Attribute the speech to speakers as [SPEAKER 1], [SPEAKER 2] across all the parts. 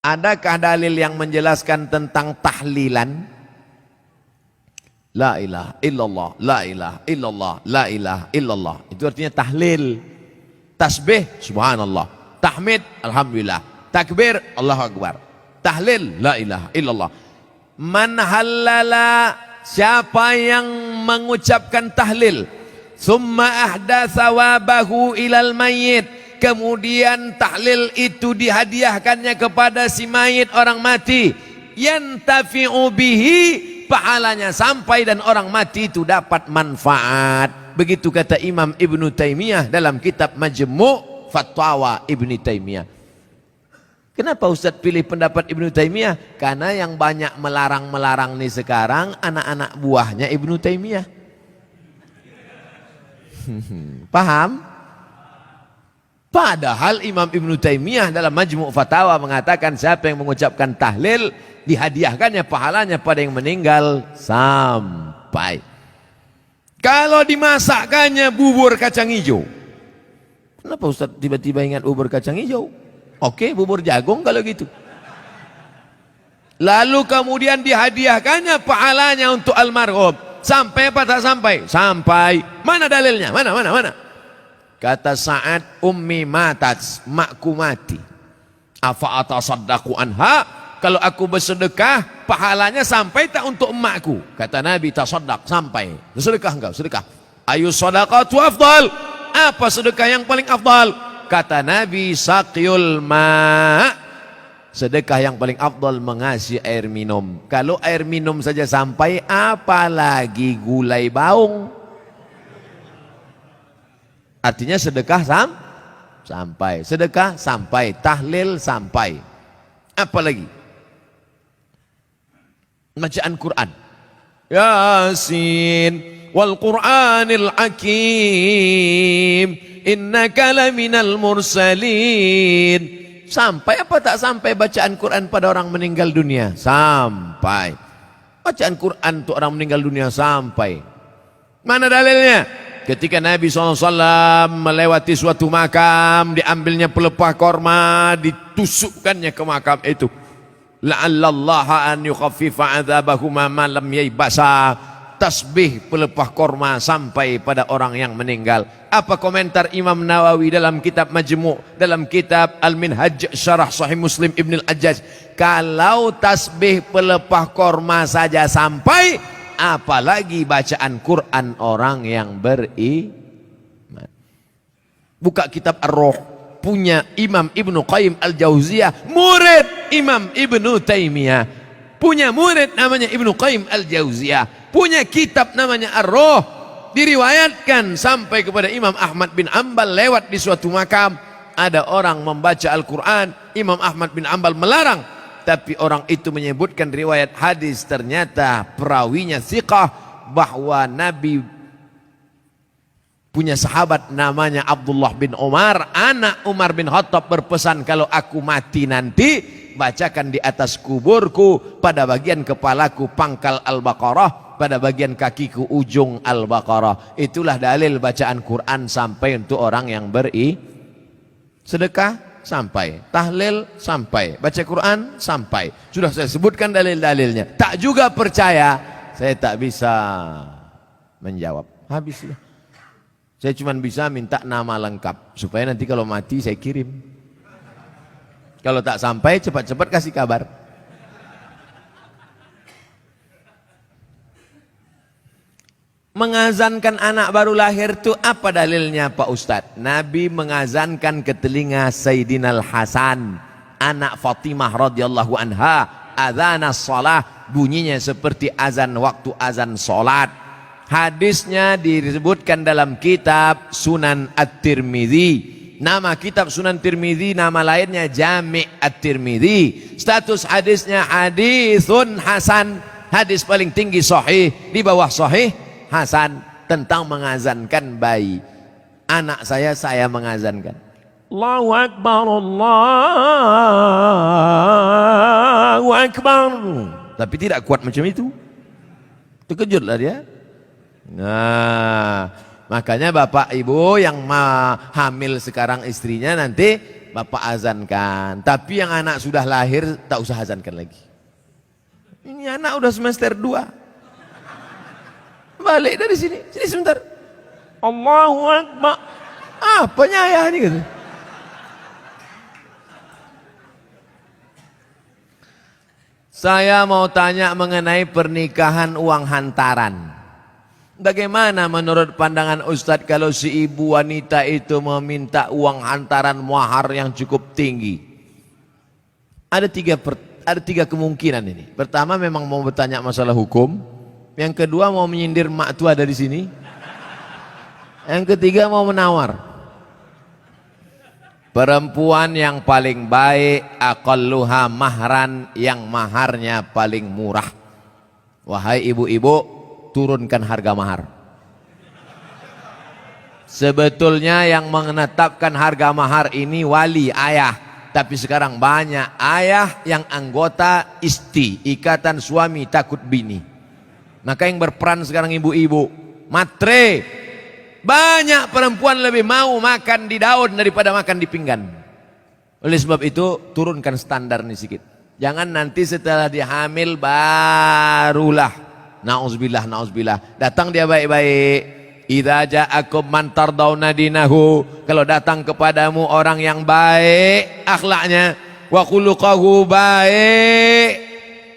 [SPEAKER 1] Adakah dalil yang menjelaskan tentang tahlilan? La ilaha illallah, la ilaha illallah, la ilaha illallah. Itu artinya tahlil. Tasbih, subhanallah. Tahmid, alhamdulillah. Takbir, Allahu akbar. Tahlil, la ilaha illallah. Man halala, siapa yang mengucapkan tahlil, summa ahdatsa wabahu ilal mayyit, kemudian tahlil itu dihadiahkannya kepada si mayit, orang mati, yantafi'u bihi, pahalanya sampai dan orang mati itu dapat manfaat. Begitu kata Imam Ibnu Taimiyah dalam kitab Majmu' Fatwa Ibnu Taimiyah. Kenapa Ustaz pilih pendapat Ibnu Taimiyah? Karena yang banyak melarang-melarang nih sekarang anak-anak buahnya Ibnu Taimiyah. Paham? Padahal Imam Ibnu Taimiyah dalam Majmu' Fatawa mengatakan siapa yang mengucapkan tahlil dihadiahkannya pahalanya pada yang meninggal sampai. Kalau dimasakkannya bubur kacang hijau, kenapa Ustaz tiba-tiba ingat bubur kacang hijau? Oke, bubur jagung kalau gitu. Lalu kemudian dihadiahkannya pahalanya untuk almarhum. Sampai apa tak sampai? Sampai. Mana dalilnya? Mana? Kata Sa'ad, ummi matat, makku mati. Afa atasaddaqu anha, kalau aku bersedekah pahalanya sampai tak untuk emakku? Kata Nabi, tasaddaq, sampai. Sedekah engkau, sedekah. Ayu sadaqatu afdal, apa sedekah yang paling afdal? Kata Nabi, saqyul ma', sedekah yang paling afdal mengasih air minum. Kalau air minum saja sampai, apalagi gulai baung. Artinya sedekah sampai, sedekah sampai, tahlil sampai. Apa lagi? Bacaan Quran. Yasin wal Qur'anil Hakim, innaka laminal mursalin. Sampai apa tak sampai bacaan Quran pada orang meninggal dunia? Sampai. Bacaan Quran untuk orang meninggal dunia sampai. Mana dalilnya? Ketika Nabi SAW melewati suatu makam, diambilnya pelepah korma, ditusukkannya ke makam itu. La'allallaha an yukhaffifa adzabahuma ma lam yaybasa. Tasbih pelepah korma sampai pada orang yang meninggal. Apa komentar Imam Nawawi dalam kitab Majmu', dalam kitab Al-Minhaj Syarah Sahih Muslim Ibn Al-Ajjaj? Kalau tasbih pelepah korma saja sampai, apalagi bacaan Quran orang yang beriman. Buka kitab Ar-Ruh, punya Imam Ibnu Qayyim Al-Jauziyah, murid Imam Ibnu Taimiyah, punya murid namanya Ibnu Qayyim Al-Jauziyah, punya kitab namanya Ar-Ruh. Diriwayatkan sampai kepada Imam Ahmad bin Ambal, lewat di suatu makam, ada orang membaca Al-Quran. Imam Ahmad bin Ambal melarang, tapi orang itu menyebutkan riwayat hadis, ternyata perawinya thiqah, bahwa Nabi punya sahabat namanya Abdullah bin Umar, anak Umar bin Khattab, berpesan, kalau aku mati nanti, bacakan di atas kuburku, pada bagian kepalaku pangkal Al-Baqarah, pada bagian kakiku ujung Al-Baqarah. Itulah dalil bacaan Quran sampai untuk orang yang sedekah sampai, tahlil sampai, baca Quran sampai. Sudah saya sebutkan dalil-dalilnya. Tak juga percaya, saya tak bisa menjawab. Habis sudah. Saya cuma bisa minta nama lengkap supaya nanti kalau mati saya kirim. Kalau tak sampai, cepat-cepat kasih kabar. Mengazankan anak baru lahir itu apa dalilnya Pak Ustadz? Nabi mengazankan ke telinga Sayyidina Al-Hasan, anak Fatimah radhiyallahu anha, adzanas shalah, bunyinya seperti azan waktu azan salat. Hadisnya disebutkan dalam kitab Sunan At-Tirmidzi. Nama kitab Sunan Tirmidzi, nama lainnya Jami' At-Tirmidzi. Status hadisnya hadisun hasan, hadis paling tinggi sahih, di bawah sahih hasan, tentang mengazankan bayi. Anak saya mengazankan. Allahu Akbar, Allahu Akbar. Tapi tidak kuat macam itu. Terkejutlah dia. Nah, makanya bapak ibu yang hamil sekarang istrinya nanti bapak azankan. Tapi yang anak sudah lahir tak usah azankan lagi. Ini anak udah semester 2. Balik dari sini, sini sebentar. Allahu Akbar. Apanya ayah ini gitu. Saya mau tanya mengenai pernikahan uang hantaran. Bagaimana menurut pandangan Ustadz kalau si ibu wanita itu meminta uang hantaran mahar yang cukup tinggi? Ada tiga kemungkinan ini. Pertama memang mau bertanya masalah hukum. Yang kedua mau menyindir mak tua dari sini. Yang ketiga mau menawar. Perempuan yang paling baik aqalluha mahran, yang maharnya paling murah. Wahai ibu-ibu, turunkan harga mahar. Sebetulnya yang menetapkan harga mahar ini wali, ayah. Tapi sekarang banyak ayah yang anggota isti, ikatan suami takut bini. Maka yang berperan sekarang ibu-ibu, matre. Banyak perempuan lebih mau makan di daun daripada makan di pinggan. Oleh sebab itu turunkan standar nih sedikit. Jangan nanti setelah dia hamil barulah na'udzubillah, na'udzubillah. Datang dia baik-baik. Idza ja'akum man tardawna dinahu. Kalau datang kepadamu orang yang baik akhlaknya, wa khuluquhu baik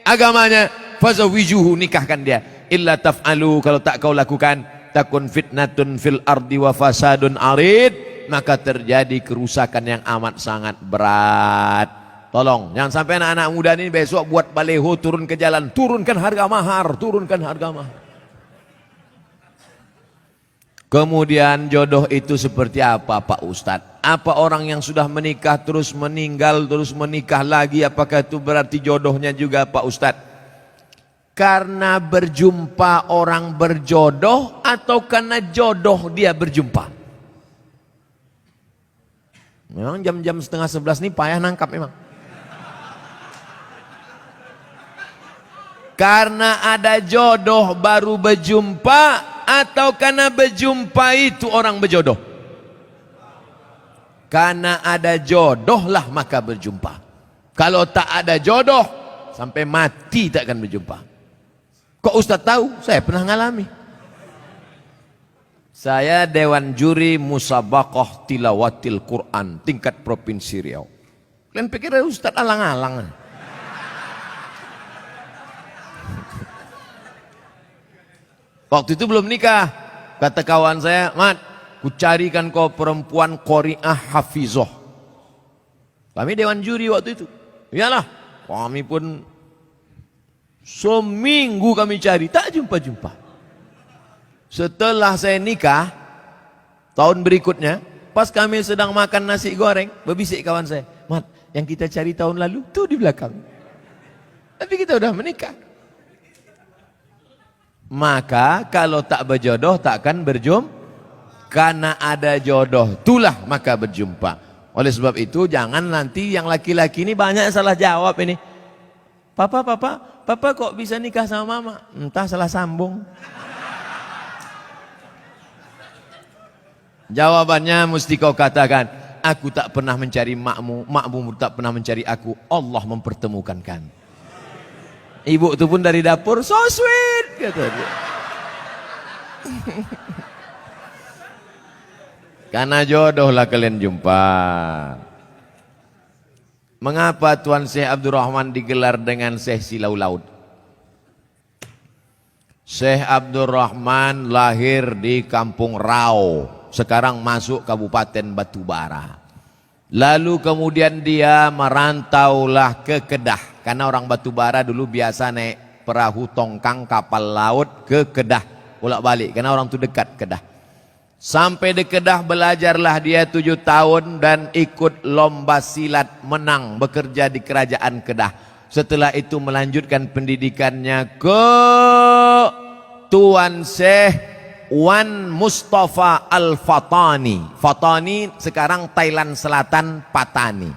[SPEAKER 1] agamanya, fazawijuhu, nikahkan dia. Illa taf'alu, kalau tak kau lakukan, takun fitnatun fil ardi wa fasadun arid, maka terjadi kerusakan yang amat sangat berat. Tolong jangan sampai anak-anak muda ini besok buat baleho turun ke jalan, turunkan harga mahar, turunkan harga mahar. Kemudian jodoh itu seperti apa Pak Ustadz? Apa orang yang sudah menikah terus meninggal terus menikah lagi, apakah itu berarti jodohnya juga Pak Ustadz? Karena berjumpa orang berjodoh atau karena jodoh dia berjumpa? Memang jam-jam setengah 11 ini payah nangkap memang. Karena ada jodoh baru berjumpa atau karena berjumpa itu orang berjodoh? Karena ada jodoh lah maka berjumpa. Kalau tak ada jodoh sampai mati tak akan berjumpa. Kok Ustaz tahu? Saya pernah ngalami. Saya Dewan Juri Musabaqah Tilawatil Quran tingkat Provinsi Riau. Kalian pikir Ustaz alang-alang? Waktu itu belum nikah. Kata kawan saya, Mat, ku carikan kau perempuan qori'ah hafizoh. Kami Dewan Juri waktu itu. Iyalah, kami pun seminggu kami cari, tak jumpa-jumpa. Setelah saya nikah, tahun berikutnya, pas kami sedang makan nasi goreng, berbisik kawan saya, Mat, yang kita cari tahun lalu, tuh di belakang. Tapi kita udah menikah. Maka kalau tak berjodoh, takkan berjumpa. Karena ada jodoh, itulah maka berjumpa. Oleh sebab itu, jangan nanti yang laki-laki ini banyak salah jawab ini. Papa kok bisa nikah sama mama? Entah salah sambung. Jawabannya mesti kau katakan, aku tak pernah mencari makmu, makmu tak pernah mencari aku, Allah mempertemukan. Ibu itu pun dari dapur, so sweet, kata dia. Karena jodoh lah kalian jumpa. Mengapa Tuan Syekh Abdul Rahman digelar dengan Syekh Silau Laut? Syekh Abdul Rahman lahir di Kampung Rau, sekarang masuk Kabupaten Batubara. Lalu kemudian dia merantaulah ke Kedah, karena orang Batubara dulu biasa naik perahu tongkang kapal laut ke Kedah, bolak-balik, karena orang itu dekat Kedah. Sampai di Kedah belajarlah dia 7 tahun dan ikut lomba silat, menang, bekerja di kerajaan Kedah. Setelah itu melanjutkan pendidikannya ke Tuan Syekh Wan Mustafa Al-Fatani. Fatani sekarang Thailand Selatan, Patani.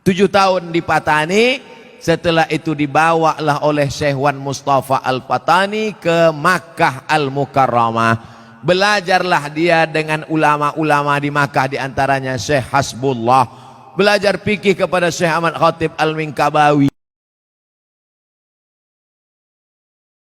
[SPEAKER 1] 7 tahun di Patani. Setelah itu dibawalah oleh Syekh Wan Mustafa Al-Fatani ke Makkah Al-Mukarramah. Belajarlah dia dengan ulama-ulama di Makkah, diantaranya Syekh Hasbullah. belajar fikih kepada Syekh Ahmad Khatib Al-Minkabawi.